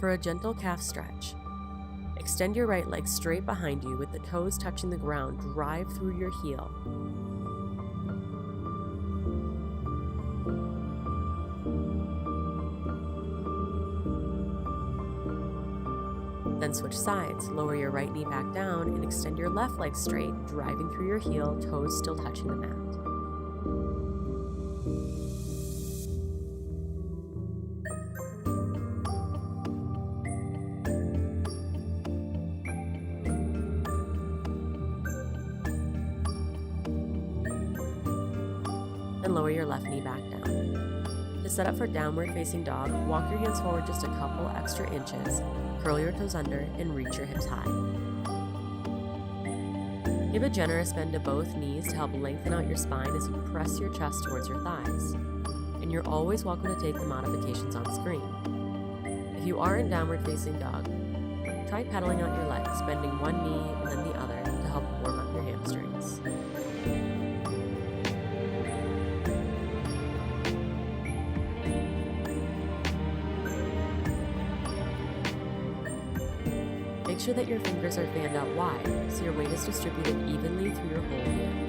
For a gentle calf stretch, extend your right leg straight behind you with the toes touching the ground. Drive through your heel. Then switch sides. Lower your right knee back down and extend your left leg straight, driving through your heel, toes still touching the mat. And lower your left knee back down. To set up for downward facing dog, walk your hands forward just a couple extra inches, curl your toes under, and reach your hips high. Give a generous bend to both knees to help lengthen out your spine as you press your chest towards your thighs. And you're always welcome to take the modifications on screen. If you are in downward facing dog, try pedaling out your legs, bending one knee and then the other to help warm up your hamstrings. Make sure that your fingers are fanned out wide so your weight is distributed evenly through your whole hand.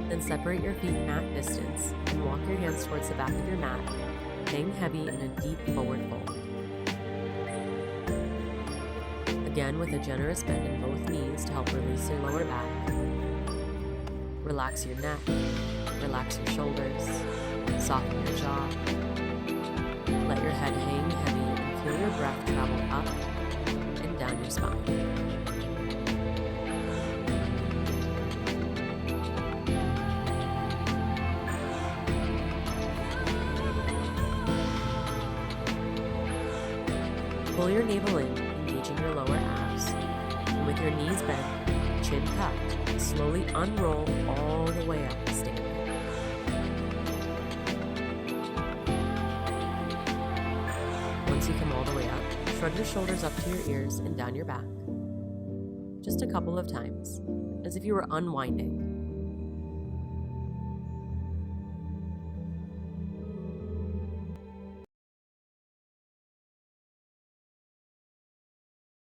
Then separate your feet mat distance and walk your hands towards the back of your mat, hang heavy in a deep forward fold. Again, with a generous bend in both knees to help release your lower back. Relax your neck. Relax your shoulders, soften your jaw, let your head hang heavy and feel your breath travel up and down your spine. Pull your navel in, engaging your lower abs, and with your knees bent, chin tucked, slowly unroll all the way up the stairs. Once you come all the way up, shrug your shoulders up to your ears and down your back. Just a couple of times, as if you were unwinding.